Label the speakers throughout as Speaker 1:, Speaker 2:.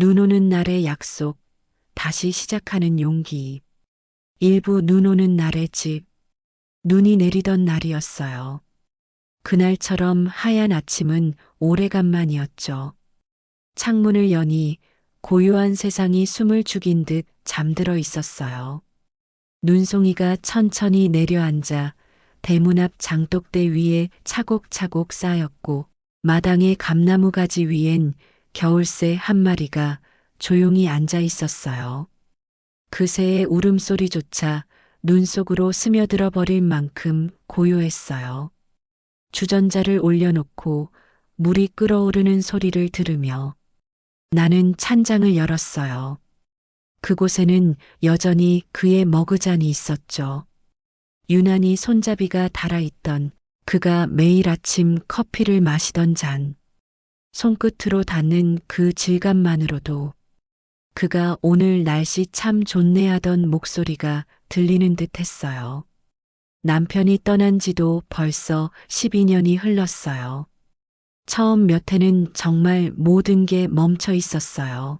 Speaker 1: 눈 오는 날의 약속, 다시 시작하는 용기. 일부 눈 오는 날의 집, 눈이 내리던 날이었어요. 그날처럼 하얀 아침은 오래간만이었죠. 창문을 여니 고요한 세상이 숨을 죽인 듯 잠들어 있었어요. 눈송이가 천천히 내려앉아 대문 앞 장독대 위에 차곡차곡 쌓였고 마당의 감나무 가지 위엔 겨울새 한 마리가 조용히 앉아 있었어요. 그 새의 울음소리조차 눈 속으로 스며들어 버릴 만큼 고요했어요. 주전자를 올려놓고 물이 끓어오르는 소리를 들으며 나는 찬장을 열었어요. 그곳에는 여전히 그의 머그잔이 있었죠. 유난히 손잡이가 달아있던 그가 매일 아침 커피를 마시던 잔. 손끝으로 닿는 그 질감만으로도 그가 오늘 날씨 참 좋네 하던 목소리가 들리는 듯 했어요. 남편이 떠난 지도 벌써 12년이 흘렀어요. 처음 몇 해는 정말 모든 게 멈춰 있었어요.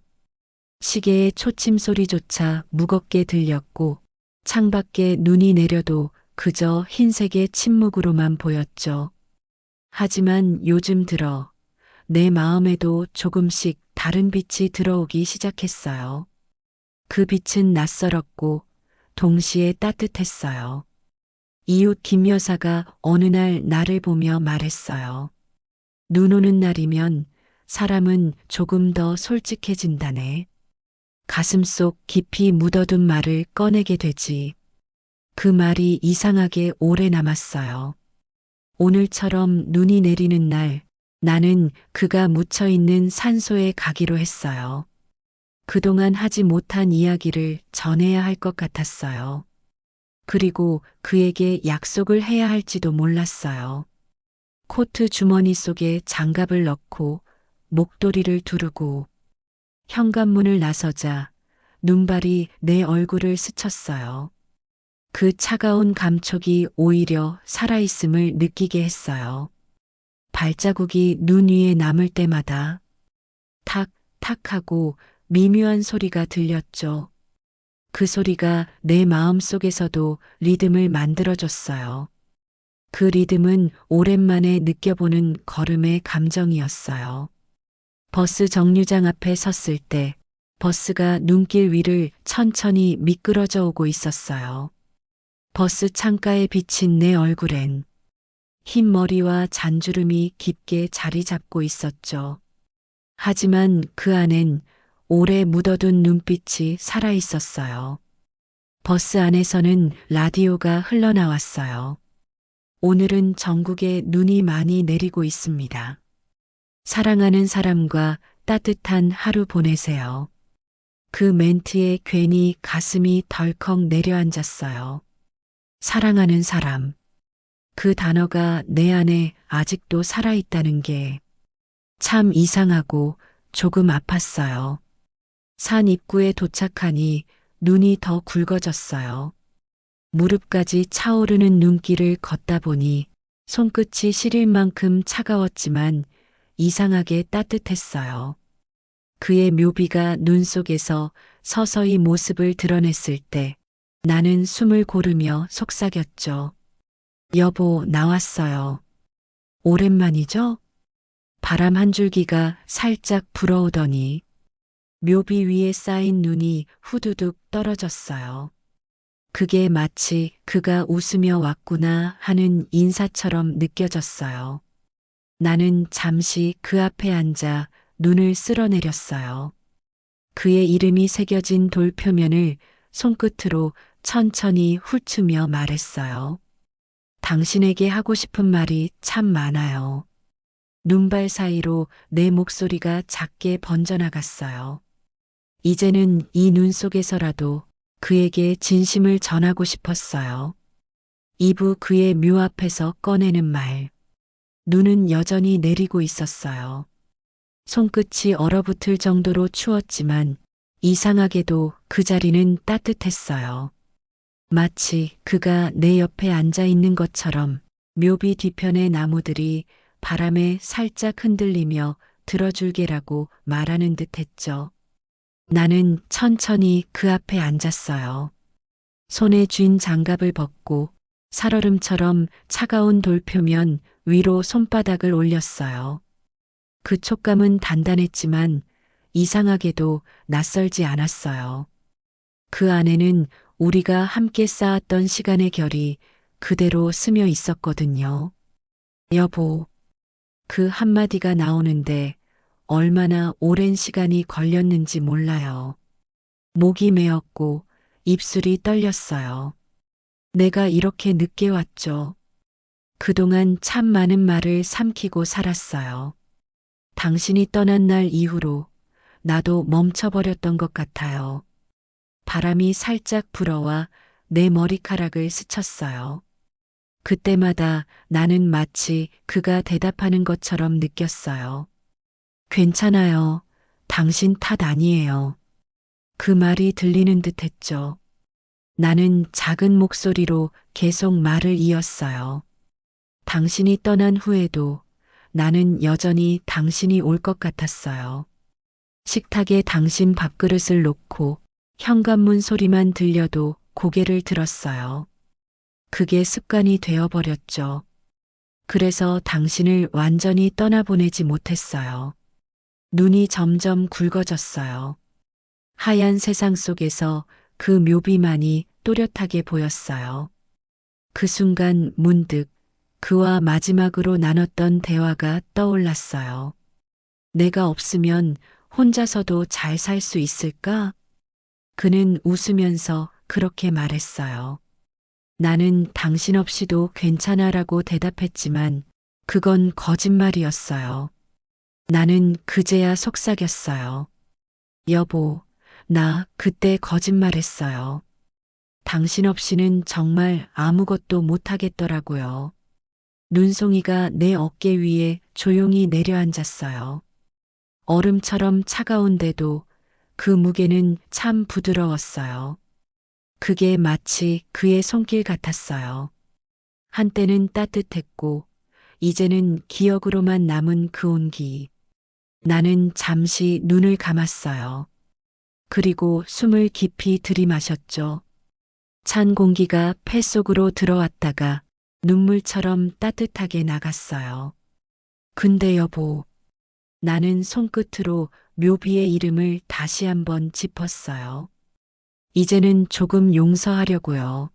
Speaker 1: 시계의 초침 소리조차 무겁게 들렸고 창밖에 눈이 내려도 그저 흰색의 침묵으로만 보였죠. 하지만 요즘 들어 내 마음에도 조금씩 다른 빛이 들어오기 시작했어요. 그 빛은 낯설었고 동시에 따뜻했어요. 이웃 김 여사가 어느 날 나를 보며 말했어요. 눈 오는 날이면 사람은 조금 더 솔직해진다네. 가슴속 깊이 묻어둔 말을 꺼내게 되지. 그 말이 이상하게 오래 남았어요. 오늘처럼 눈이 내리는 날, 나는 그가 묻혀있는 산소에 가기로 했어요. 그동안 하지 못한 이야기를 전해야 할 것 같았어요. 그리고 그에게 약속을 해야 할지도 몰랐어요. 코트 주머니 속에 장갑을 넣고 목도리를 두르고 현관문을 나서자 눈발이 내 얼굴을 스쳤어요. 그 차가운 감촉이 오히려 살아있음을 느끼게 했어요. 발자국이 눈 위에 남을 때마다 탁, 탁 하고 미묘한 소리가 들렸죠. 그 소리가 내 마음 속에서도 리듬을 만들어줬어요. 그 리듬은 오랜만에 느껴보는 걸음의 감정이었어요. 버스 정류장 앞에 섰을 때 버스가 눈길 위를 천천히 미끄러져 오고 있었어요. 버스 창가에 비친 내 얼굴엔 흰 머리와 잔주름이 깊게 자리 잡고 있었죠. 하지만 그 안엔 오래 묻어둔 눈빛이 살아 있었어요. 버스 안에서는 라디오가 흘러나왔어요. 오늘은 전국에 눈이 많이 내리고 있습니다. 사랑하는 사람과 따뜻한 하루 보내세요. 그 멘트에 괜히 가슴이 덜컥 내려앉았어요. 사랑하는 사람. 그 단어가 내 안에 아직도 살아있다는 게 참 이상하고 조금 아팠어요. 산 입구에 도착하니 눈이 더 굵어졌어요. 무릎까지 차오르는 눈길을 걷다 보니 손끝이 시릴 만큼 차가웠지만 이상하게 따뜻했어요. 그의 묘비가 눈 속에서 서서히 모습을 드러냈을 때 나는 숨을 고르며 속삭였죠. 여보, 나왔어요. 오랜만이죠? 바람 한 줄기가 살짝 불어오더니 묘비 위에 쌓인 눈이 후두둑 떨어졌어요. 그게 마치 그가 웃으며 왔구나 하는 인사처럼 느껴졌어요. 나는 잠시 그 앞에 앉아 눈을 쓸어내렸어요. 그의 이름이 새겨진 돌 표면을 손끝으로 천천히 훑으며 말했어요. 당신에게 하고 싶은 말이 참 많아요. 눈발 사이로 내 목소리가 작게 번져나갔어요. 이제는 이 눈 속에서라도 그에게 진심을 전하고 싶었어요. 이부 그의 묘 앞에서 꺼내는 말. 눈은 여전히 내리고 있었어요. 손끝이 얼어붙을 정도로 추웠지만 이상하게도 그 자리는 따뜻했어요. 마치 그가 내 옆에 앉아 있는 것처럼 묘비 뒤편의 나무들이 바람에 살짝 흔들리며 들어줄게라고 말하는 듯 했죠. 나는 천천히 그 앞에 앉았어요. 손에 쥔 장갑을 벗고 살얼음처럼 차가운 돌표면 위로 손바닥을 올렸어요. 그 촉감은 단단했지만 이상하게도 낯설지 않았어요. 그 안에는 우리가 함께 쌓았던 시간의 결이 그대로 스며 있었거든요. 여보, 그 한마디가 나오는데 얼마나 오랜 시간이 걸렸는지 몰라요. 목이 메었고 입술이 떨렸어요. 내가 이렇게 늦게 왔죠. 그동안 참 많은 말을 삼키고 살았어요. 당신이 떠난 날 이후로 나도 멈춰버렸던 것 같아요. 바람이 살짝 불어와 내 머리카락을 스쳤어요. 그때마다 나는 마치 그가 대답하는 것처럼 느꼈어요. 괜찮아요. 당신 탓 아니에요. 그 말이 들리는 듯 했죠. 나는 작은 목소리로 계속 말을 이었어요. 당신이 떠난 후에도 나는 여전히 당신이 올 것 같았어요. 식탁에 당신 밥그릇을 놓고 현관문 소리만 들려도 고개를 들었어요. 그게 습관이 되어버렸죠. 그래서 당신을 완전히 떠나보내지 못했어요. 눈이 점점 굵어졌어요. 하얀 세상 속에서 그 묘비만이 또렷하게 보였어요. 그 순간 문득 그와 마지막으로 나눴던 대화가 떠올랐어요. 내가 없으면 혼자서도 잘 살 수 있을까? 그는 웃으면서 그렇게 말했어요. 나는 당신 없이도 괜찮아라고 대답했지만 그건 거짓말이었어요. 나는 그제야 속삭였어요. 여보, 나 그때 거짓말했어요. 당신 없이는 정말 아무것도 못하겠더라고요. 눈송이가 내 어깨 위에 조용히 내려앉았어요. 얼음처럼 차가운데도 그 무게는 참 부드러웠어요. 그게 마치 그의 손길 같았어요. 한때는 따뜻했고, 이제는 기억으로만 남은 그 온기. 나는 잠시 눈을 감았어요. 그리고 숨을 깊이 들이마셨죠. 찬 공기가 폐 속으로 들어왔다가 눈물처럼 따뜻하게 나갔어요. 근데 여보, 나는 손끝으로 묘비의 이름을 다시 한번 짚었어요. 이제는 조금 용서하려고요.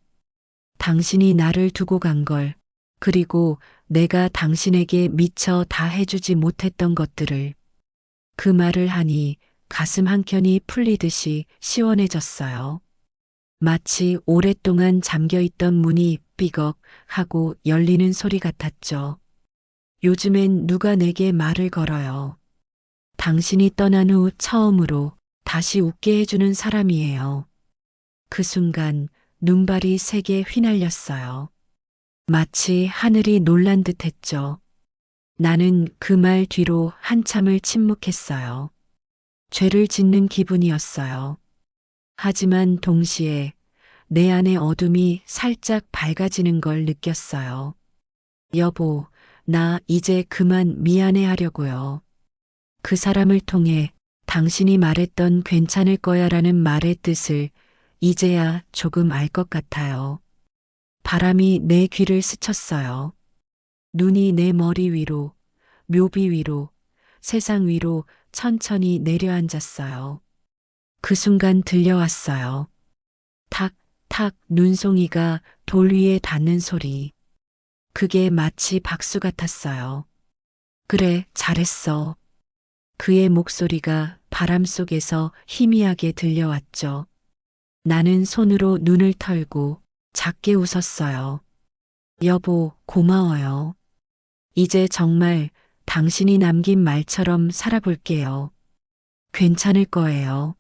Speaker 1: 당신이 나를 두고 간 걸, 그리고 내가 당신에게 미처 다 해주지 못했던 것들을. 그 말을 하니 가슴 한켠이 풀리듯이 시원해졌어요. 마치 오랫동안 잠겨있던 문이 삐걱 하고 열리는 소리 같았죠. 요즘엔 누가 내게 말을 걸어요. 당신이 떠난 후 처음으로 다시 웃게 해주는 사람이에요. 그 순간 눈발이 세게 휘날렸어요. 마치 하늘이 놀란 듯 했죠. 나는 그 말 뒤로 한참을 침묵했어요. 죄를 짓는 기분이었어요. 하지만 동시에 내 안의 어둠이 살짝 밝아지는 걸 느꼈어요. 여보, 나 이제 그만 미안해 하려고요. 그 사람을 통해 당신이 말했던 괜찮을 거야 라는 말의 뜻을 이제야 조금 알 것 같아요. 바람이 내 귀를 스쳤어요. 눈이 내 머리 위로, 묘비 위로, 세상 위로 천천히 내려앉았어요. 그 순간 들려왔어요. 탁, 탁 눈송이가 돌 위에 닿는 소리. 그게 마치 박수 같았어요. 그래, 잘했어. 그의 목소리가 바람 속에서 희미하게 들려왔죠. 나는 손으로 눈을 털고 작게 웃었어요. 여보, 고마워요. 이제 정말 당신이 남긴 말처럼 살아볼게요. 괜찮을 거예요.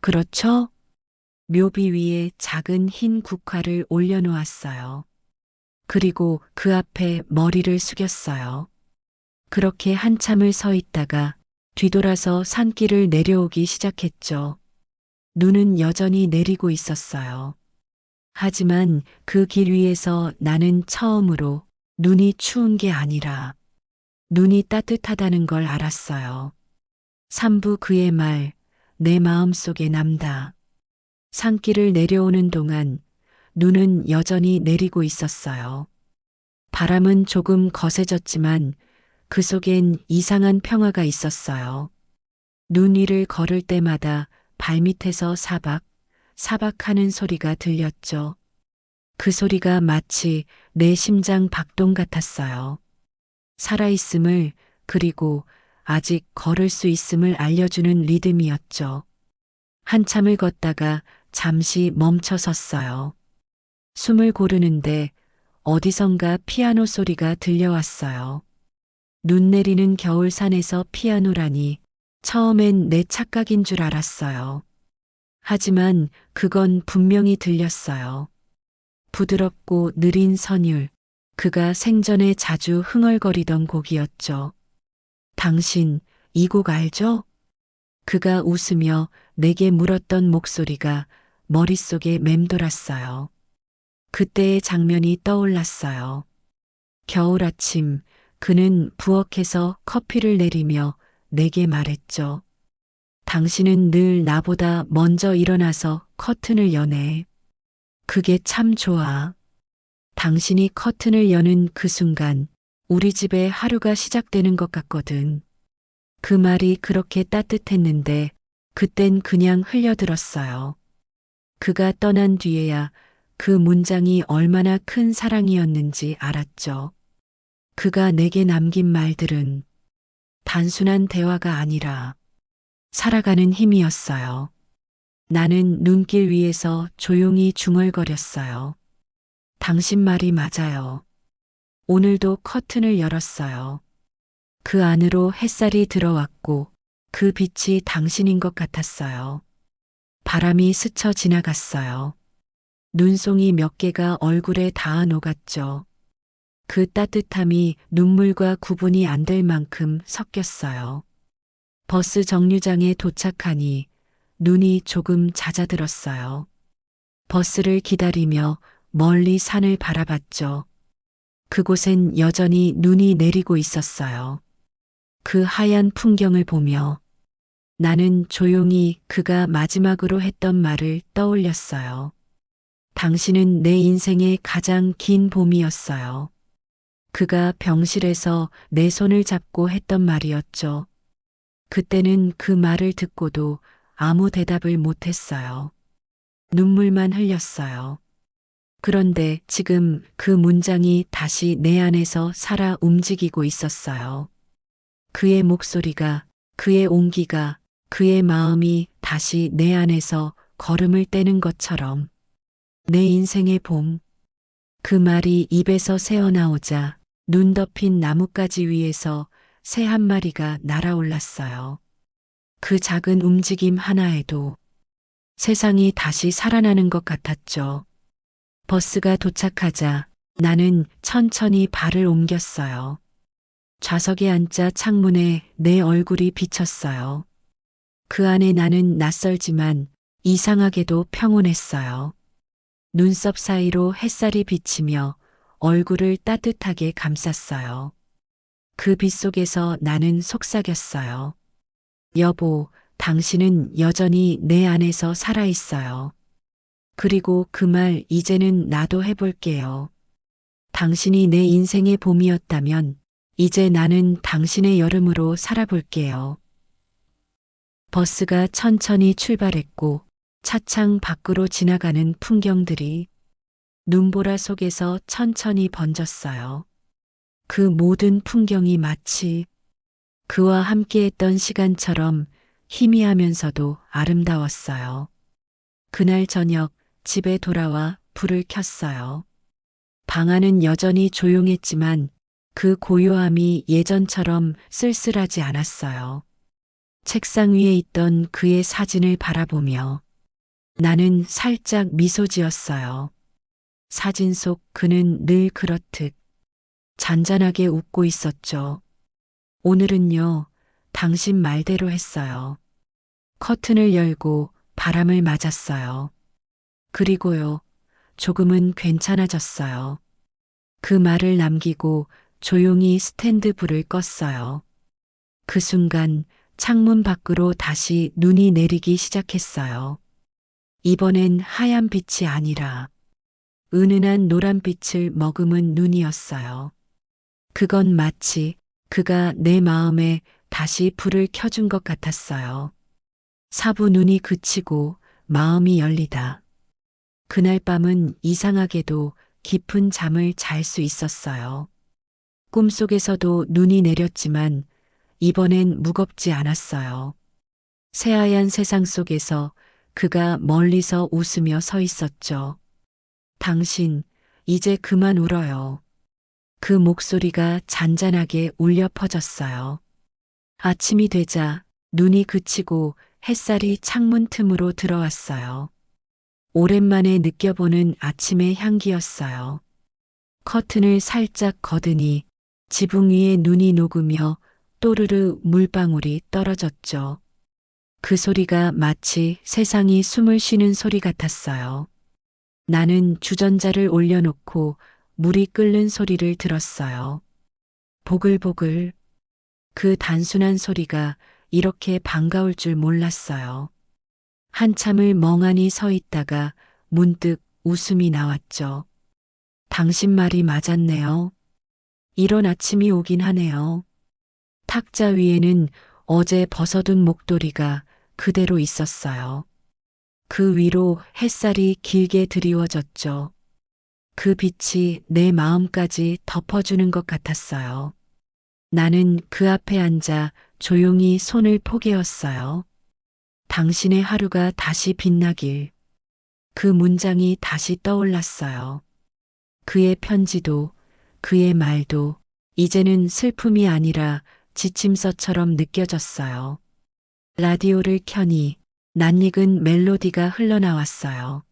Speaker 1: 그렇죠? 묘비 위에 작은 흰 국화를 올려놓았어요. 그리고 그 앞에 머리를 숙였어요. 그렇게 한참을 서 있다가 뒤돌아서 산길을 내려오기 시작했죠. 눈은 여전히 내리고 있었어요. 하지만 그 길 위에서 나는 처음으로 눈이 추운 게 아니라 눈이 따뜻하다는 걸 알았어요. 삼부 그의 말, 내 마음속에 남다. 산길을 내려오는 동안 눈은 여전히 내리고 있었어요. 바람은 조금 거세졌지만 그 속엔 이상한 평화가 있었어요. 눈 위를 걸을 때마다 발밑에서 사박하는 소리가 들렸죠. 그 소리가 마치 내 심장 박동 같았어요. 살아있음을, 그리고 아직 걸을 수 있음을 알려주는 리듬이었죠. 한참을 걷다가 잠시 멈춰 섰어요. 숨을 고르는데 어디선가 피아노 소리가 들려왔어요. 눈 내리는 겨울산에서 피아노라니 처음엔 내 착각인 줄 알았어요. 하지만 그건 분명히 들렸어요. 부드럽고 느린 선율, 그가 생전에 자주 흥얼거리던 곡이었죠. 당신, 이 곡 알죠? 그가 웃으며 내게 물었던 목소리가 머릿속에 맴돌았어요. 그때의 장면이 떠올랐어요. 겨울 아침, 그는 부엌에서 커피를 내리며 내게 말했죠. 당신은 늘 나보다 먼저 일어나서 커튼을 여네. 그게 참 좋아. 당신이 커튼을 여는 그 순간 우리 집에 하루가 시작되는 것 같거든. 그 말이 그렇게 따뜻했는데 그땐 그냥 흘려들었어요. 그가 떠난 뒤에야 그 문장이 얼마나 큰 사랑이었는지 알았죠. 그가 내게 남긴 말들은 단순한 대화가 아니라 살아가는 힘이었어요. 나는 눈길 위에서 조용히 중얼거렸어요. 당신 말이 맞아요. 오늘도 커튼을 열었어요. 그 안으로 햇살이 들어왔고 그 빛이 당신인 것 같았어요. 바람이 스쳐 지나갔어요. 눈송이 몇 개가 얼굴에 닿아 녹았죠. 그 따뜻함이 눈물과 구분이 안 될 만큼 섞였어요. 버스 정류장에 도착하니 눈이 조금 잦아들었어요. 버스를 기다리며 멀리 산을 바라봤죠. 그곳엔 여전히 눈이 내리고 있었어요. 그 하얀 풍경을 보며 나는 조용히 그가 마지막으로 했던 말을 떠올렸어요. 당신은 내 인생의 가장 긴 봄이었어요. 그가 병실에서 내 손을 잡고 했던 말이었죠. 그때는 그 말을 듣고도 아무 대답을 못했어요. 눈물만 흘렸어요. 그런데 지금 그 문장이 다시 내 안에서 살아 움직이고 있었어요. 그의 목소리가, 그의 온기가, 그의 마음이 다시 내 안에서 걸음을 떼는 것처럼. 내 인생의 봄. 그 말이 입에서 새어나오자 눈 덮인 나뭇가지 위에서 새 한 마리가 날아올랐어요. 그 작은 움직임 하나에도 세상이 다시 살아나는 것 같았죠. 버스가 도착하자 나는 천천히 발을 옮겼어요. 좌석에 앉자 창문에 내 얼굴이 비쳤어요. 그 안에 나는 낯설지만 이상하게도 평온했어요. 눈썹 사이로 햇살이 비치며 얼굴을 따뜻하게 감쌌어요. 그 빛 속에서 나는 속삭였어요. 여보, 당신은 여전히 내 안에서 살아있어요. 그리고 그 말 이제는 나도 해볼게요. 당신이 내 인생의 봄이었다면 이제 나는 당신의 여름으로 살아볼게요. 버스가 천천히 출발했고 차창 밖으로 지나가는 풍경들이 눈보라 속에서 천천히 번졌어요. 그 모든 풍경이 마치 그와 함께했던 시간처럼 희미하면서도 아름다웠어요. 그날 저녁 집에 돌아와 불을 켰어요. 방 안은 여전히 조용했지만 그 고요함이 예전처럼 쓸쓸하지 않았어요. 책상 위에 있던 그의 사진을 바라보며 나는 살짝 미소 지었어요. 사진 속 그는 늘 그렇듯 잔잔하게 웃고 있었죠. 오늘은요, 당신 말대로 했어요. 커튼을 열고 바람을 맞았어요. 그리고요, 조금은 괜찮아졌어요. 그 말을 남기고 조용히 스탠드 불을 껐어요. 그 순간 창문 밖으로 다시 눈이 내리기 시작했어요. 이번엔 하얀 빛이 아니라 은은한 노란빛을 머금은 눈이었어요. 그건 마치 그가 내 마음에 다시 불을 켜준 것 같았어요. 사부 눈이 그치고 마음이 열리다. 그날 밤은 이상하게도 깊은 잠을 잘 수 있었어요. 꿈속에서도 눈이 내렸지만 이번엔 무겁지 않았어요. 새하얀 세상 속에서 그가 멀리서 웃으며 서 있었죠. 당신, 이제 그만 울어요. 그 목소리가 잔잔하게 울려 퍼졌어요. 아침이 되자 눈이 그치고 햇살이 창문 틈으로 들어왔어요. 오랜만에 느껴보는 아침의 향기였어요. 커튼을 살짝 걷으니 지붕 위에 눈이 녹으며 또르르 물방울이 떨어졌죠. 그 소리가 마치 세상이 숨을 쉬는 소리 같았어요. 나는 주전자를 올려놓고 물이 끓는 소리를 들었어요. 보글보글. 그 단순한 소리가 이렇게 반가울 줄 몰랐어요. 한참을 멍하니 서 있다가 문득 웃음이 나왔죠. 당신 말이 맞았네요. 이런 아침이 오긴 하네요. 탁자 위에는 어제 벗어둔 목도리가 그대로 있었어요. 그 위로 햇살이 길게 드리워졌죠. 그 빛이 내 마음까지 덮어주는 것 같았어요. 나는 그 앞에 앉아 조용히 손을 포개었어요. 당신의 하루가 다시 빛나길. 그 문장이 다시 떠올랐어요. 그의 편지도, 그의 말도 이제는 슬픔이 아니라 지침서처럼 느껴졌어요. 라디오를 켜니 낯익은 멜로디가 흘러나왔어요.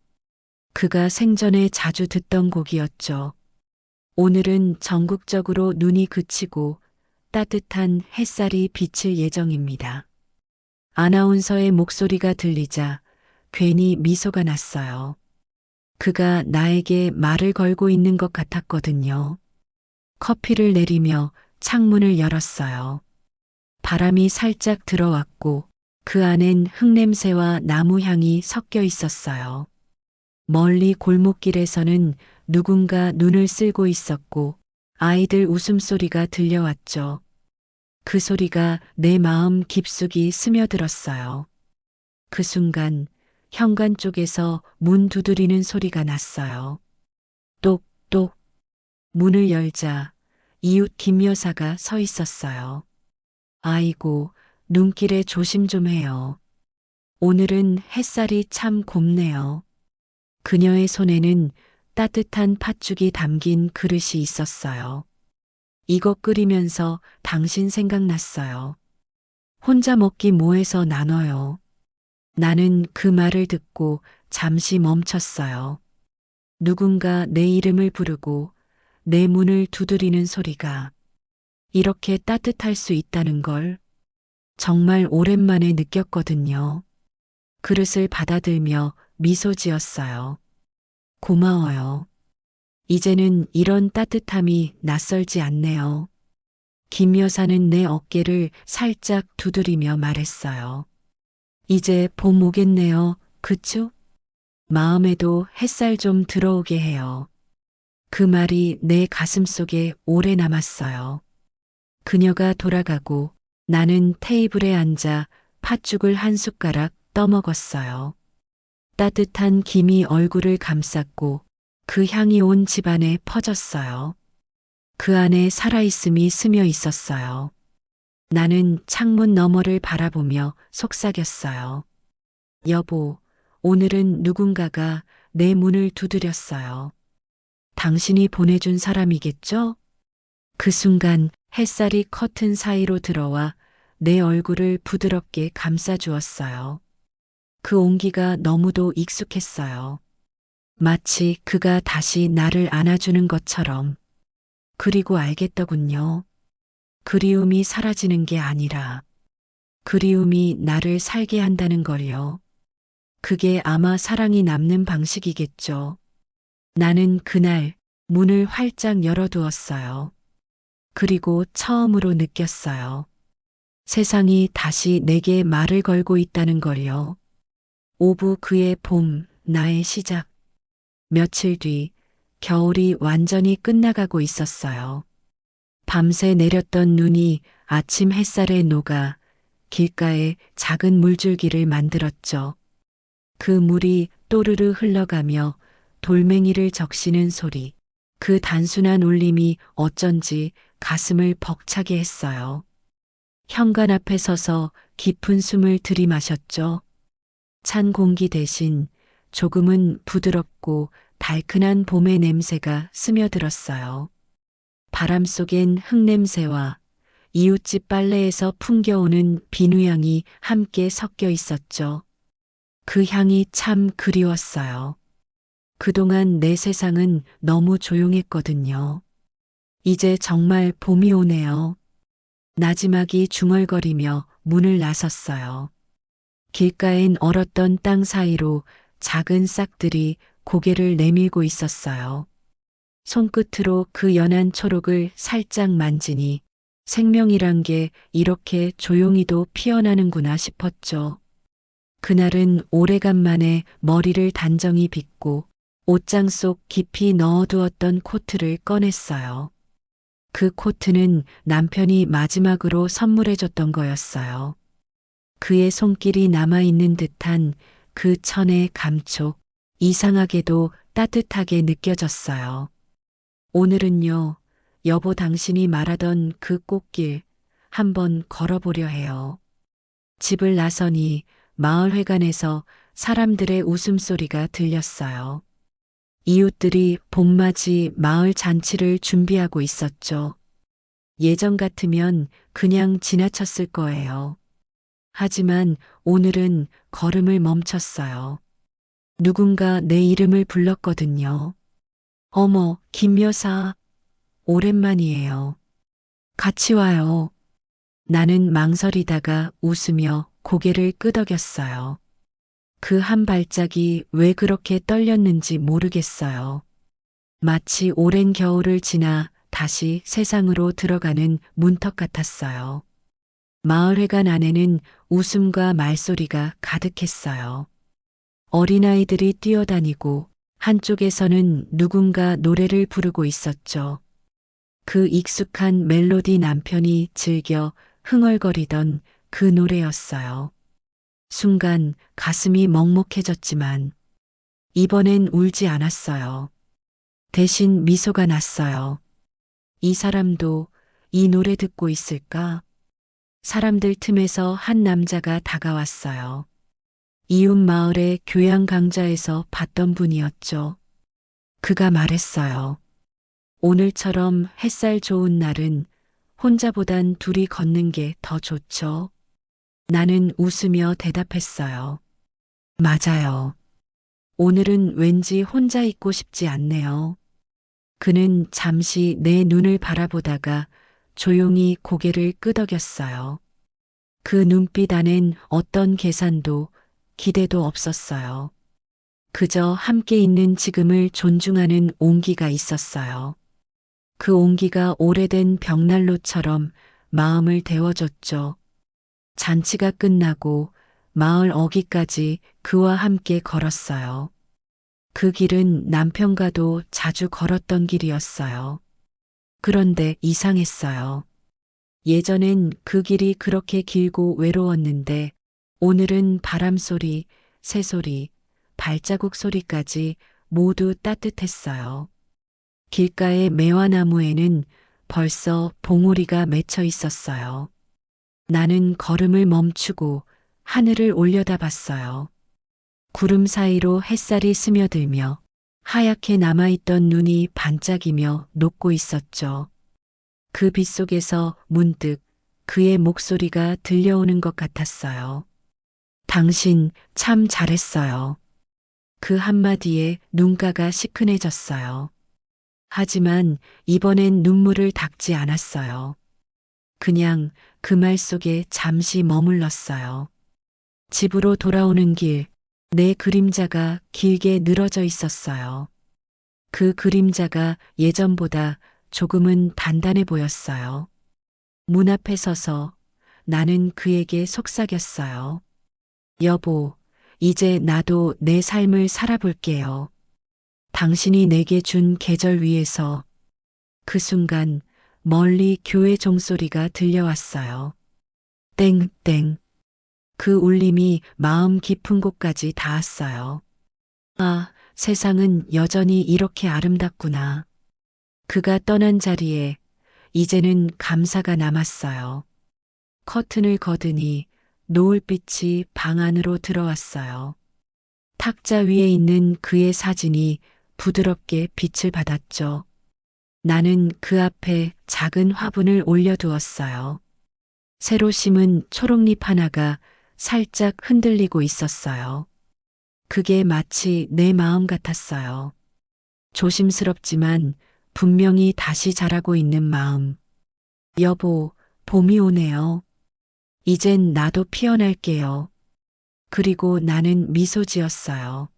Speaker 1: 그가 생전에 자주 듣던 곡이었죠. 오늘은 전국적으로 눈이 그치고 따뜻한 햇살이 비칠 예정입니다. 아나운서의 목소리가 들리자 괜히 미소가 났어요. 그가 나에게 말을 걸고 있는 것 같았거든요. 커피를 내리며 창문을 열었어요. 바람이 살짝 들어왔고 그 안엔 흙냄새와 나무 향이 섞여 있었어요. 멀리 골목길에서는 누군가 눈을 쓸고 있었고 아이들 웃음소리가 들려왔죠. 그 소리가 내 마음 깊숙이 스며들었어요. 그 순간 현관 쪽에서 문 두드리는 소리가 났어요. 똑똑. 문을 열자 이웃 김 여사가 서 있었어요. 아이고, 눈길에 조심 좀 해요. 오늘은 햇살이 참 곱네요. 그녀의 손에는 따뜻한 팥죽이 담긴 그릇이 있었어요. 이거 끓이면서 당신 생각났어요. 혼자 먹기 뭐해서 나눠요. 나는 그 말을 듣고 잠시 멈췄어요. 누군가 내 이름을 부르고 내 문을 두드리는 소리가 이렇게 따뜻할 수 있다는 걸 정말 오랜만에 느꼈거든요. 그릇을 받아들며 미소 지었어요. 고마워요. 이제는 이런 따뜻함이 낯설지 않네요. 김 여사는 내 어깨를 살짝 두드리며 말했어요. 이제 봄 오겠네요. 그쵸? 마음에도 햇살 좀 들어오게 해요. 그 말이 내 가슴 속에 오래 남았어요. 그녀가 돌아가고 나는 테이블에 앉아 팥죽을 한 숟가락 떠먹었어요. 따뜻한 김이 얼굴을 감쌌고 그 향이 온 집안에 퍼졌어요. 그 안에 살아있음이 스며 있었어요. 나는 창문 너머를 바라보며 속삭였어요. 여보, 오늘은 누군가가 내 문을 두드렸어요. 당신이 보내준 사람이겠죠? 그 순간 햇살이 커튼 사이로 들어와 내 얼굴을 부드럽게 감싸주었어요. 그 온기가 너무도 익숙했어요. 마치 그가 다시 나를 안아주는 것처럼. 그리고 알겠더군요. 그리움이 사라지는 게 아니라 그리움이 나를 살게 한다는 걸요. 그게 아마 사랑이 남는 방식이겠죠. 나는 그날 문을 활짝 열어두었어요. 그리고 처음으로 느꼈어요. 세상이 다시 내게 말을 걸고 있다는 걸요. 오부 그의 봄, 나의 시작. 며칠 뒤 겨울이 완전히 끝나가고 있었어요. 밤새 내렸던 눈이 아침 햇살에 녹아 길가에 작은 물줄기를 만들었죠. 그 물이 또르르 흘러가며 돌멩이를 적시는 소리. 그 단순한 울림이 어쩐지 가슴을 벅차게 했어요. 현관 앞에 서서 깊은 숨을 들이마셨죠. 찬 공기 대신 조금은 부드럽고 달큰한 봄의 냄새가 스며들었어요. 바람 속엔 흙냄새와 이웃집 빨래에서 풍겨오는 비누향이 함께 섞여 있었죠. 그 향이 참 그리웠어요. 그동안 내 세상은 너무 조용했거든요. 이제 정말 봄이 오네요. 나지막이 중얼거리며 문을 나섰어요. 길가엔 얼었던 땅 사이로 작은 싹들이 고개를 내밀고 있었어요. 손끝으로 그 연한 초록을 살짝 만지니 생명이란 게 이렇게 조용히도 피어나는구나 싶었죠. 그날은 오래간만에 머리를 단정히 빗고 옷장 속 깊이 넣어두었던 코트를 꺼냈어요. 그 코트는 남편이 마지막으로 선물해줬던 거였어요. 그의 손길이 남아있는 듯한 그 천의 감촉, 이상하게도 따뜻하게 느껴졌어요. 오늘은요, 여보 당신이 말하던 그 꽃길 한번 걸어보려 해요. 집을 나서니 마을회관에서 사람들의 웃음소리가 들렸어요. 이웃들이 봄맞이 마을 잔치를 준비하고 있었죠. 예전 같으면 그냥 지나쳤을 거예요. 하지만 오늘은 걸음을 멈췄어요. 누군가 내 이름을 불렀거든요. 어머, 김 여사, 오랜만이에요. 같이 와요. 나는 망설이다가 웃으며 고개를 끄덕였어요. 그 한 발짝이 왜 그렇게 떨렸는지 모르겠어요. 마치 오랜 겨울을 지나 다시 세상으로 들어가는 문턱 같았어요. 마을회관 안에는 웃음과 말소리가 가득했어요. 어린아이들이 뛰어다니고 한쪽에서는 누군가 노래를 부르고 있었죠. 그 익숙한 멜로디 남편이 즐겨 흥얼거리던 그 노래였어요. 순간 가슴이 먹먹해졌지만 이번엔 울지 않았어요. 대신 미소가 났어요. 이 사람도 이 노래 듣고 있을까? 사람들 틈에서 한 남자가 다가왔어요. 이웃 마을의 교양 강좌에서 봤던 분이었죠. 그가 말했어요. 오늘처럼 햇살 좋은 날은 혼자보단 둘이 걷는 게 더 좋죠. 나는 웃으며 대답했어요. 맞아요. 오늘은 왠지 혼자 있고 싶지 않네요. 그는 잠시 내 눈을 바라보다가 조용히 고개를 끄덕였어요. 그 눈빛 안엔 어떤 계산도 기대도 없었어요. 그저 함께 있는 지금을 존중하는 온기가 있었어요. 그 온기가 오래된 벽난로처럼 마음을 데워줬죠. 잔치가 끝나고 마을 어귀까지 그와 함께 걸었어요. 그 길은 남편과도 자주 걸었던 길이었어요. 그런데 이상했어요. 예전엔 그 길이 그렇게 길고 외로웠는데 오늘은 바람 소리, 새소리, 발자국 소리까지 모두 따뜻했어요. 길가의 매화나무에는 벌써 봉오리가 맺혀 있었어요. 나는 걸음을 멈추고 하늘을 올려다봤어요. 구름 사이로 햇살이 스며들며 하얗게 남아있던 눈이 반짝이며 녹고 있었죠. 그 빛 속에서 문득 그의 목소리가 들려오는 것 같았어요. 당신 참 잘했어요. 그 한마디에 눈가가 시큰해졌어요. 하지만 이번엔 눈물을 닦지 않았어요. 그냥 그 말 속에 잠시 머물렀어요. 집으로 돌아오는 길, 내 그림자가 길게 늘어져 있었어요. 그 그림자가 예전보다 조금은 단단해 보였어요. 문 앞에 서서 나는 그에게 속삭였어요. 여보, 이제 나도 내 삶을 살아볼게요. 당신이 내게 준 계절 위에서. 그 순간 멀리 교회 종소리가 들려왔어요. 땡땡. 그 울림이 마음 깊은 곳까지 닿았어요. 아, 세상은 여전히 이렇게 아름답구나. 그가 떠난 자리에 이제는 감사가 남았어요. 커튼을 거드니 노을빛이 방 안으로 들어왔어요. 탁자 위에 있는 그의 사진이 부드럽게 빛을 받았죠. 나는 그 앞에 작은 화분을 올려두었어요. 새로 심은 초록잎 하나가 살짝 흔들리고 있었어요. 그게 마치 내 마음 같았어요. 조심스럽지만 분명히 다시 자라고 있는 마음. 여보, 봄이 오네요. 이젠 나도 피어날게요. 그리고 나는 미소 지었어요.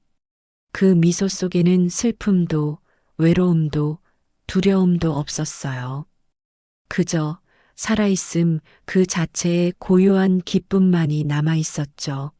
Speaker 1: 그 미소 속에는 슬픔도 외로움도 두려움도 없었어요. 그저 살아있음 그 자체의 고요한 기쁨만이 남아 있었죠.